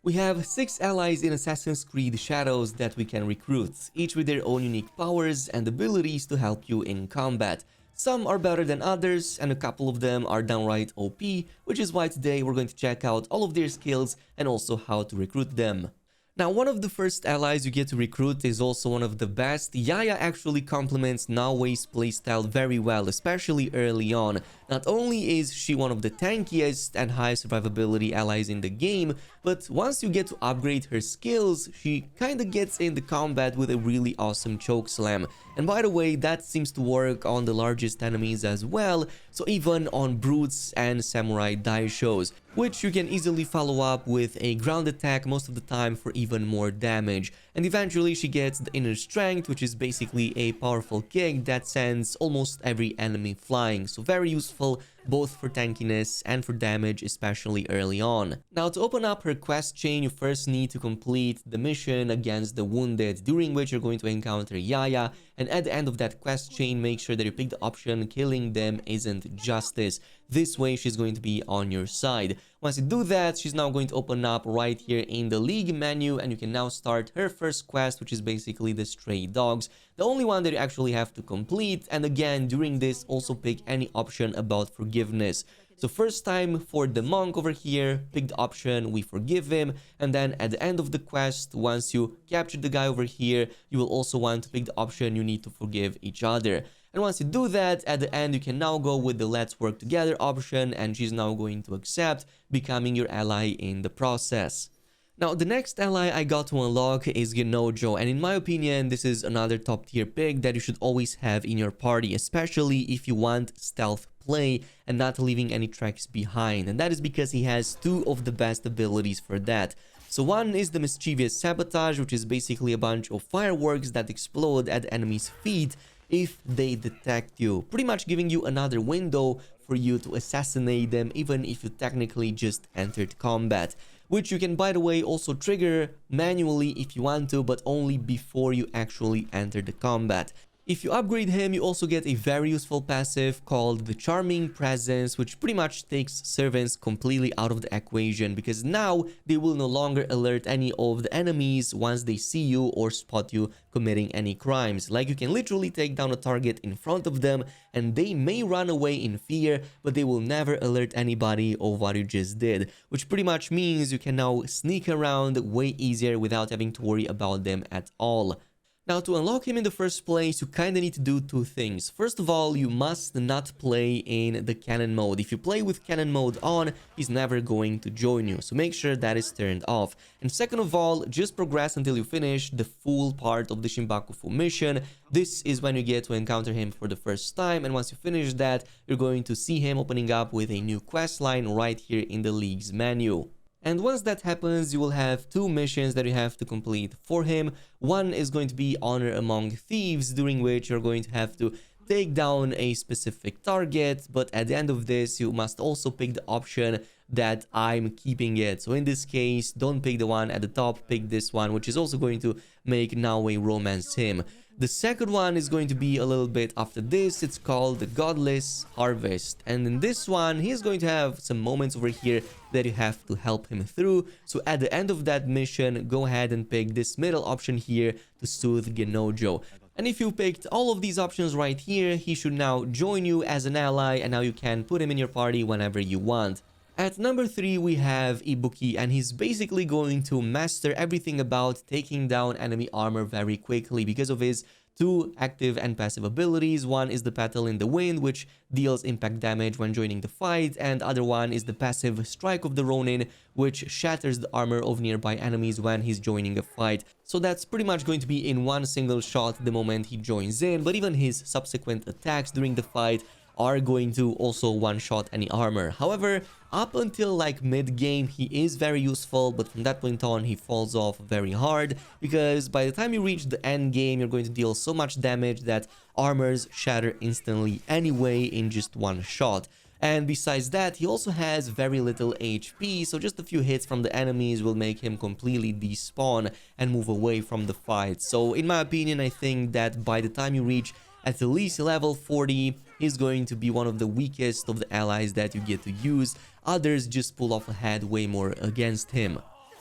We have 6 allies in Assassin's Creed Shadows that we can recruit, each with their own unique powers and abilities to help you in combat. Some are better than others, and a couple of them are downright OP, which is why today we're going to check out all of their skills and also how to recruit them. Now, one of the first allies you get to recruit is also one of the best. Yaya actually complements Naoi's playstyle very well, especially early on. Not only is she one of the tankiest and highest survivability allies in the game, but once you get to upgrade her skills, she kinda gets in the combat with a really awesome choke slam. And by the way, that seems to work on the largest enemies as well, so even on brutes and samurai daishos, which you can easily follow up with a ground attack most of the time for even more damage. And eventually she gets the inner strength, which is basically a powerful kick that sends almost every enemy flying, so very useful both for tankiness and for damage, especially early on. Now, to open up her quest chain, you first need to complete the mission against the wounded, during which you're going to encounter Yaya, and at the end of that quest chain, make sure that you pick the option killing them isn't justice. This way she's going to be on your side. Once you do that, she's now going to open up right here in the league menu, and you can now start her first quest, which is basically the stray dogs, the only one that you actually have to complete. And again, during this, also pick any option about forgiveness. So first time for the monk over here, pick the option we forgive him, and then at the end of the quest, once you capture the guy over here, you will also want to pick the option you need to forgive each other. And once you do that, at the end, you can now go with the let's work together option, and she's now going to accept, becoming your ally in the process. Now, the next ally I got to unlock is Gennojo, and in my opinion, this is another top tier pick that you should always have in your party, especially if you want stealth play and not leaving any tracks behind. And that is because he has 2 of the best abilities for that. So one is the mischievous sabotage, which is basically a bunch of fireworks that explode at the enemy's feet if they detect you, pretty much giving you another window for you to assassinate them even if you technically just entered combat, which you can, by the way, also trigger manually if you want to, but only before you actually enter the combat. If you upgrade him, you also get a very useful passive called the Charming Presence, which pretty much takes servants completely out of the equation, because now they will no longer alert any of the enemies once they see you or spot you committing any crimes. Like, you can literally take down a target in front of them and they may run away in fear, but they will never alert anybody of what you just did, which pretty much means you can now sneak around way easier without having to worry about them at all. Now, to unlock him in the first place, you kinda need to do 2 things. First of all, you must not play in the cannon mode. If you play with cannon mode on, he's never going to join you, so make sure that is turned off. And second of all, just progress until you finish the full part of the Shinbakufu mission. This is when you get to encounter him for the first time, and once you finish that, you're going to see him opening up with a new quest line right here in the league's menu. And once that happens, you will have 2 missions that you have to complete for him. One is going to be Honor Among Thieves, during which you're going to have to take down a specific target, but at the end of this, you must also pick the option that I'm keeping it. So in this case, don't pick the one at the top, pick this one, which is also going to make Naoi romance him. The second one is going to be a little bit after this. It's called the Godless Harvest, and in this one he's going to have some moments over here that you have to help him through. So at the end of that mission, go ahead and pick this middle option here to soothe Gennojo. And if you picked all of these options right here, he should now join you as an ally, and now you can put him in your party whenever you want. At number 3, we have Ibuki, and he's basically going to master everything about taking down enemy armor very quickly because of his 2 active and passive abilities. One is the Battle in the Wind, which deals impact damage when joining the fight, and the other one is the passive Strike of the Ronin, which shatters the armor of nearby enemies when he's joining a fight. So that's pretty much going to be in one single shot the moment he joins in, but even his subsequent attacks during the fight are going to also one-shot any armor. However, up until like mid-game, he is very useful, but from that point on, he falls off very hard, because by the time you reach the end game, you're going to deal so much damage that armors shatter instantly anyway in just one shot. And besides that, he also has very little HP, so just a few hits from the enemies will make him completely despawn and move away from the fight. So in my opinion, I think that by the time you reach at least level 40, he's going to be one of the weakest of the allies that you get to use. Others just pull off ahead way more against him.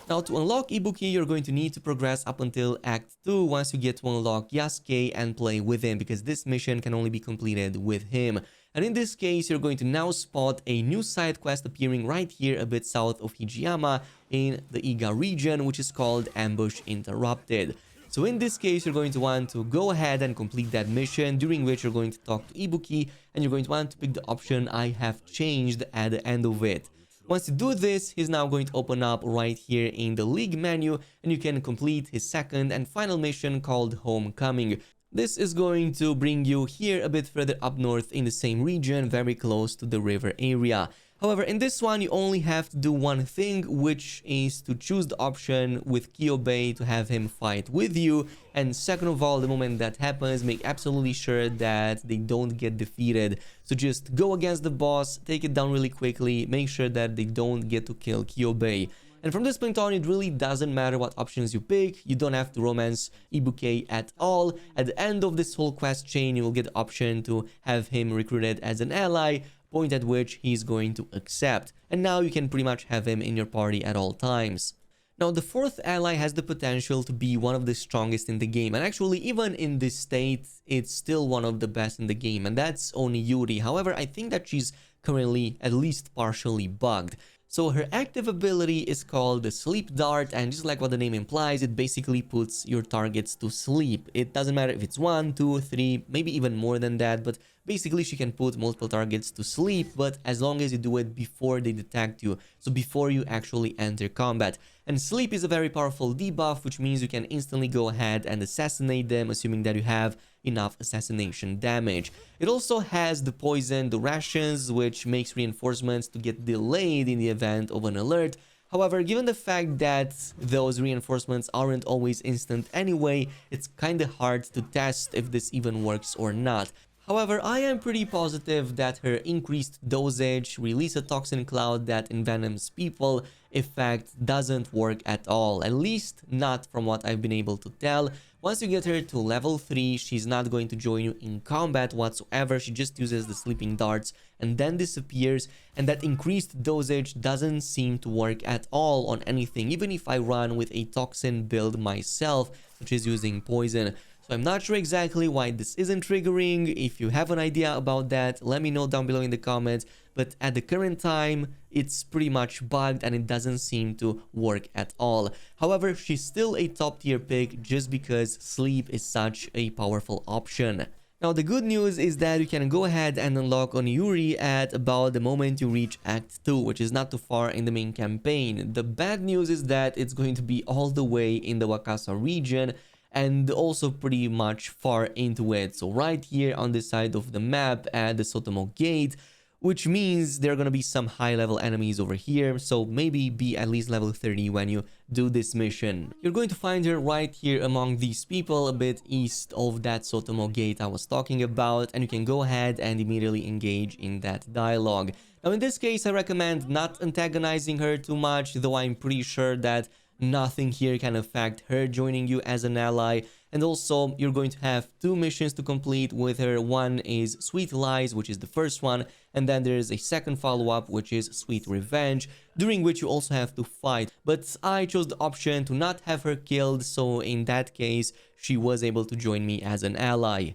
Now, to unlock Ibuki, you're going to need to progress up until Act 2 once you get to unlock Yasuke and play with him, because this mission can only be completed with him. And in this case, you're going to now spot a new side quest appearing right here a bit south of Hijiyama in the Iga region, which is called Ambush Interrupted. So in this case, you're going to want to go ahead and complete that mission, during which you're going to talk to Ibuki, and you're going to want to pick the option I have changed at the end of it. Once you do this, he's now going to open up right here in the League menu, and you can complete his second and final mission called Homecoming. This is going to bring you here a bit further up north in the same region, very close to the river area. However, in this one, you only have to do one thing, which is to choose the option with Kyobei to have him fight with you. And second of all, the moment that happens, make absolutely sure that they don't get defeated. So just go against the boss, take it down really quickly, make sure that they don't get to kill Kyobei. And from this point on, it really doesn't matter what options you pick. You don't have to romance Ibuki at all. At the end of this whole quest chain, you will get the option to have him recruited as an ally, point at which he's going to accept. And now you can pretty much have him in your party at all times. Now, the fourth ally has the potential to be one of the strongest in the game, and actually even in this state, it's still one of the best in the game, and that's Oni-Yuri. However, I think that she's currently at least partially bugged. So her active ability is called the Sleep Dart, and just like what the name implies, it basically puts your targets to sleep. It doesn't matter if it's 1, 2, 3, maybe even more than that, but basically she can put multiple targets to sleep, but as long as you do it before they detect you, so before you actually enter combat. And sleep is a very powerful debuff, which means you can instantly go ahead and assassinate them, assuming that you have enough assassination damage. It also has the poison, the rations, which makes reinforcements to get delayed in the event of an alert. However, given the fact that those reinforcements aren't always instant anyway, it's kinda hard to test if this even works or not. However, I am pretty positive that her increased dosage, release a toxin cloud that envenoms people, effect doesn't work at all, at least not from what I've been able to tell. Once you get her to level 3, she's not going to join you in combat whatsoever. She just uses the sleeping darts and then disappears, and that increased dosage doesn't seem to work at all on anything, even if I run with a toxin build myself, which is using poison. So I'm not sure exactly why this isn't triggering. If you have an idea about that, let me know down below in the comments. But at the current time, it's pretty much bugged and it doesn't seem to work at all. However, she's still a top tier pick just because sleep is such a powerful option. Now, the good news is that you can go ahead and unlock Oni-Yuri at about the moment you reach Act 2, which is not too far in the main campaign. The bad news is that it's going to be all the way in the Wakasa region, and also pretty much far into it. So right here on this side of the map at the Sotomo Gate, which means there are going to be some high level enemies over here, so maybe be at least level 30 when you do this mission. You're going to find her right here among these people a bit east of that Sotomo Gate I was talking about, and you can go ahead and immediately engage in that dialogue. Now in this case, I recommend not antagonizing her too much, though I'm pretty sure that nothing here can affect her joining you as an ally. And also, you're going to have 2 missions to complete with her. One is Sweet Lies, which is the first one, and then there is a second follow-up, which is Sweet Revenge, during which you also have to fight. But I chose the option to not have her killed, so in that case, she was able to join me as an ally.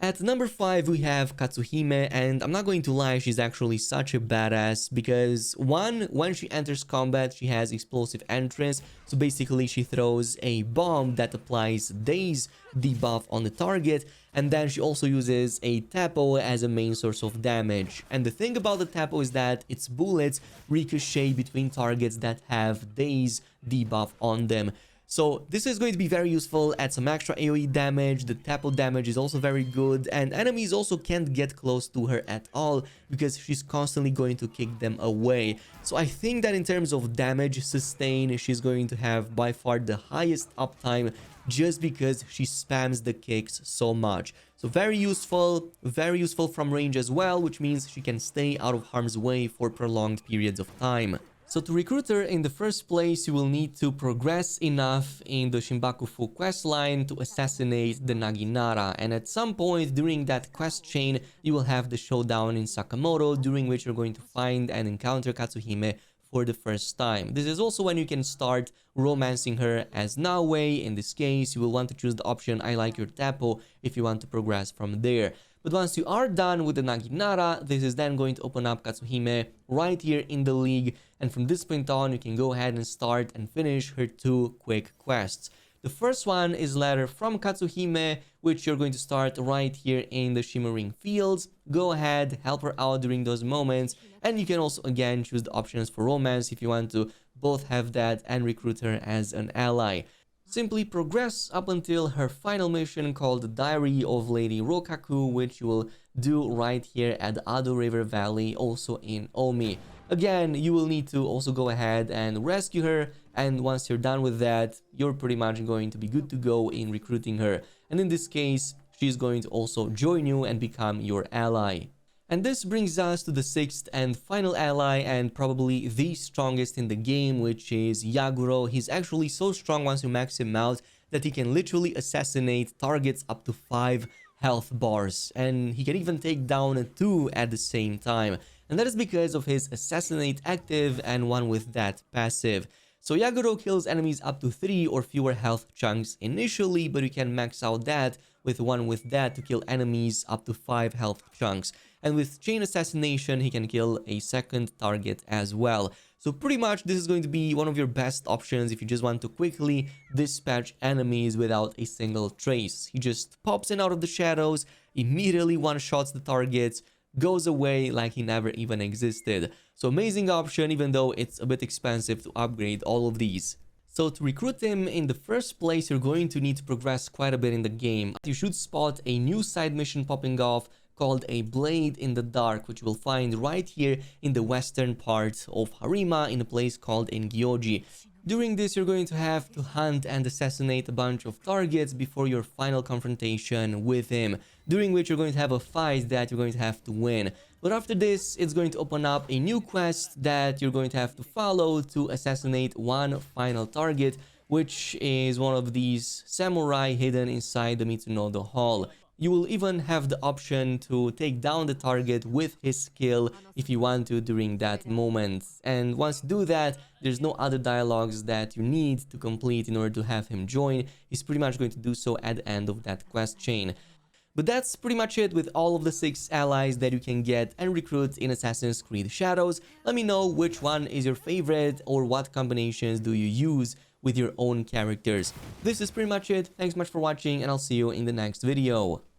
At number 5, we have Katsuhime, and I'm not going to lie, she's actually such a badass because, one, when she enters combat, she has explosive entrance, so basically she throws a bomb that applies Daze debuff on the target, and then she also uses a Tapo as a main source of damage. And the thing about the Tapo is that its bullets ricochet between targets that have Daze debuff on them. So this is going to be very useful at some extra AoE damage. The Tapo damage is also very good, and enemies also can't get close to her at all because she's constantly going to kick them away. So I think that in terms of damage sustain, she's going to have by far the highest uptime just because she spams the kicks so much. So very useful from range as well, which means she can stay out of harm's way for prolonged periods of time. So to recruit her in the first place, you will need to progress enough in the Shinbaku-fu questline to assassinate the Naginata, and at some point during that quest chain, you will have the showdown in Sakamoto, during which you're going to find and encounter Katsuhime for the first time. This is also when you can start romancing her as Naoe. In this case, you will want to choose the option I like your Tapo if you want to progress from there. But once you are done with the Naginata, this is then going to open up Katsuhime right here in the league, and from this point on, you can go ahead and start and finish her 2 quick quests. The first one is Letter from Katsuhime, which you're going to start right here in the Shimmering Fields. Go ahead, help her out during those moments, and you can also again choose the options for romance if you want to both have that and recruit her as an ally. Simply progress up until her final mission called the Diary of Lady Rokaku, which you will do right here at the Ado River Valley, also in Omi. Again, you will need to also go ahead and rescue her, and once you're done with that, you're pretty much going to be good to go in recruiting her. And in this case, she's going to also join you and become your ally. And this brings us to the 6th and final ally, and probably the strongest in the game, which is Yagoro. He's actually so strong once you max him out that he can literally assassinate targets up to 5 health bars, and he can even take down 2 at the same time. And that is because of his assassinate active and one with that passive. So Yagoro kills enemies up to 3 or fewer health chunks initially, but you can max out that with one with that to kill enemies up to 5 health chunks. And with Chain Assassination, he can kill a second target as well. So pretty much this is going to be one of your best options if you just want to quickly dispatch enemies without a single trace. He just pops in out of the shadows, immediately one-shots the targets, goes away like he never even existed. So amazing option, even though it's a bit expensive to upgrade all of these. So to recruit him in the first place, you're going to need to progress quite a bit in the game. You should spot a new side mission popping off called a Blade in the Dark, which you will find right here in the western part of Harima in a place called Engyoji. During this, you're going to have to hunt and assassinate a bunch of targets before your final confrontation with him, during which you're going to have a fight that you're going to have to win. But after this, it's going to open up a new quest that you're going to have to follow to assassinate one final target, which is one of these samurai hidden inside the Mitsunodo Hall. You will even have the option to take down the target with his skill if you want to during that moment. And once you do that, there's no other dialogues that you need to complete in order to have him join. He's pretty much going to do so at the end of that quest chain. But that's pretty much it with all of the 6 allies that you can get and recruit in Assassin's Creed Shadows. Let me know which one is your favorite or what combinations do you use with your own characters. This is pretty much it. Thanks much for watching, and I'll see you in the next video.